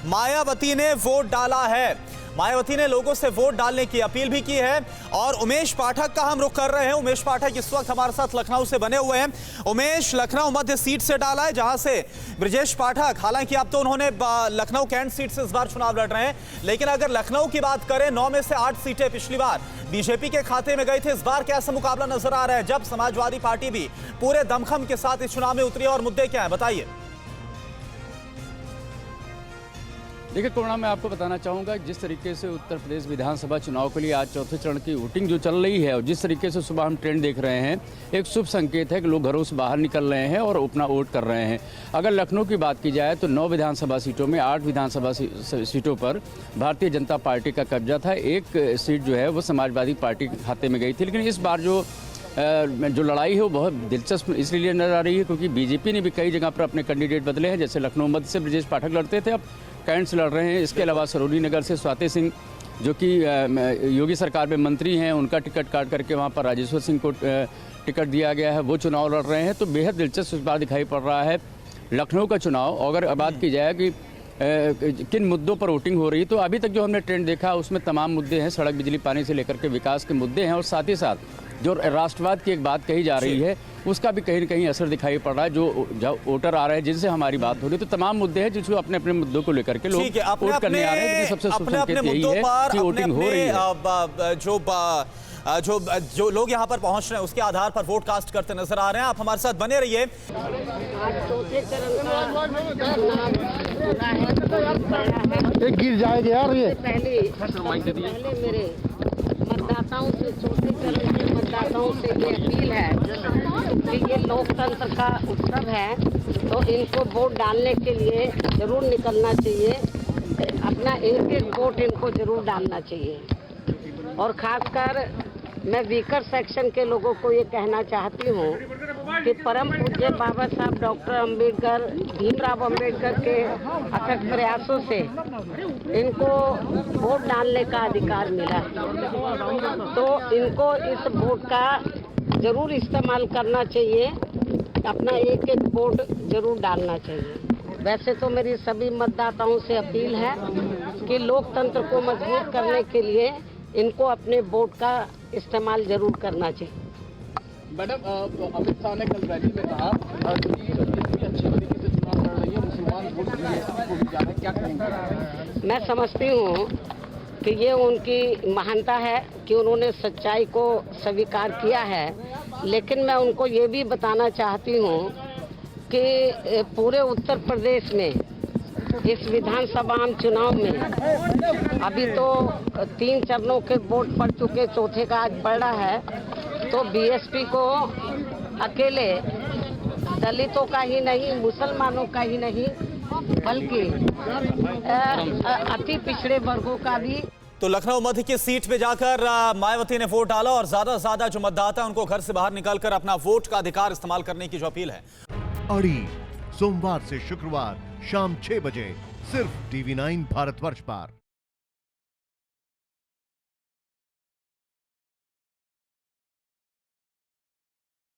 मायावती ने वोट डाला है। मायावती ने लोगों से वोट डालने की अपील भी की है। और उमेश पाठक का हम रुख कर रहे हैं। उमेश पाठक इस वक्त हमारे साथ लखनऊ से बने हुए हैं। उमेश, लखनऊ मध्य सीट से डाला है जहां से ब्रजेश पाठक, हालांकि अब तो उन्होंने लखनऊ कैंट सीट से इस बार चुनाव लड़ रहे हैं, लेकिन अगर लखनऊ की बात करें 9 में से 8 सीटें पिछली बार बीजेपी के खाते में गई थी। इस बार कैसा मुकाबला नजर आ रहा है जब समाजवादी पार्टी भी पूरे दमखम के साथ इस चुनाव में उतरी और मुद्दे क्या है, बताइए। देखिए कोरोना, मैं आपको बताना चाहूँगा जिस तरीके से उत्तर प्रदेश विधानसभा चुनाव के लिए आज चौथे चरण की वोटिंग जो चल रही है और जिस तरीके से सुबह हम ट्रेंड देख रहे हैं, एक शुभ संकेत है कि लोग घरों से बाहर निकल रहे हैं और अपना वोट कर रहे हैं। अगर लखनऊ की बात की जाए तो 9 विधानसभा सीटों में 8 विधानसभा सीटों पर भारतीय जनता पार्टी का कब्जा था। एक सीट जो है वो समाजवादी पार्टी के खाते में गई थी। लेकिन इस बार जो लड़ाई है वो बहुत दिलचस्प इसलिए नजर आ रही है क्योंकि बीजेपी ने भी कई जगह पर अपने कैंडिडेट बदले हैं। जैसे लखनऊ मध्य से ब्रजेश पाठक लड़ते थे, अब कैंट से लड़ रहे हैं। इसके अलावा सरोजनी नगर से स्वाति सिंह, जो कि योगी सरकार में मंत्री हैं, उनका टिकट काट करके वहाँ पर राजेश्वर सिंह को टिकट दिया गया है, वो चुनाव लड़ रहे हैं। तो बेहद दिलचस्प इस बार दिखाई पड़ रहा है लखनऊ का चुनाव। अगर बात की जाए कि किन मुद्दों पर वोटिंग हो रही है, तो अभी तक जो हमने ट्रेंड देखा उसमें तमाम मुद्दे हैं, सड़क बिजली पानी से लेकर के विकास के मुद्दे हैं। और साथ ही साथ जो राष्ट्रवाद की एक बात कही जा रही है उसका भी कहीं न कहीं असर दिखाई पड़ रहा है। जो वोटर आ रहे हैं जिनसे हमारी बात हो रही है, तो तमाम मुद्दे हैं जिसको अपने अपने मुद्दों को लेकर के लोग वोट करने आ रहे हैं। सबसे शुभ संकेत यही है कि वोटिंग हो रही है। जो लोग यहाँ पर पहुंच रहे हैं उसके आधार पर वोट कास्ट करते नजर आ रहे हैं। आप हमारे साथ बने रहिए। एक गिर जाएगा यार ये। पहले मेरे मतदाताओं से, चौथे चरण के मतदाताओं से ये अपील है कि ये लोकतंत्र का उत्सव है, तो इनको वोट डालने के लिए जरूर निकलना चाहिए। अपना एक वोट इनको जरूर डालना चाहिए। और खासकर मैं वीकर सेक्शन के लोगों को ये कहना चाहती हूँ कि परम पूज्य बाबा साहब डॉक्टर अम्बेडकर, भीमराव अम्बेडकर के अथक प्रयासों से इनको वोट डालने का अधिकार मिला, तो इनको इस वोट का जरूर इस्तेमाल करना चाहिए। अपना एक वोट जरूर डालना चाहिए। वैसे तो मेरी सभी मतदाताओं से अपील है कि लोकतंत्र को मजबूत करने के लिए इनको अपने वोट का इस्तेमाल जरूर करना चाहिए। मैडम, अमित शाह ने कल रैली में कहा कि अच्छी तरीके से चुनाव लड़ रही है, मुसलमान वोट को भी जाना, क्या कहेंगे? मैं समझती हूँ कि ये उनकी महानता है कि उन्होंने सच्चाई को स्वीकार किया है, लेकिन मैं उनको ये भी बताना चाहती हूँ कि पूरे उत्तर प्रदेश में इस विधानसभा चुनाव में अभी तो 3 चरणों के वोट पड़ चुके, चौथे का आज पड़ रहा है। तो बीएसपी को अकेले दलितों का ही नहीं, मुसलमानों का ही नहीं, बल्कि अति पिछड़े वर्गों का भी। तो लखनऊ मध्य की सीट पे जाकर मायावती ने वोट डाला और ज्यादा से ज्यादा जो मतदाता उनको घर से बाहर निकलकर अपना वोट का अधिकार इस्तेमाल करने की जो अपील है। अड़ी सोमवार से शुक्रवार शाम 6 बजे सिर्फ TV9 भारतवर्ष पर।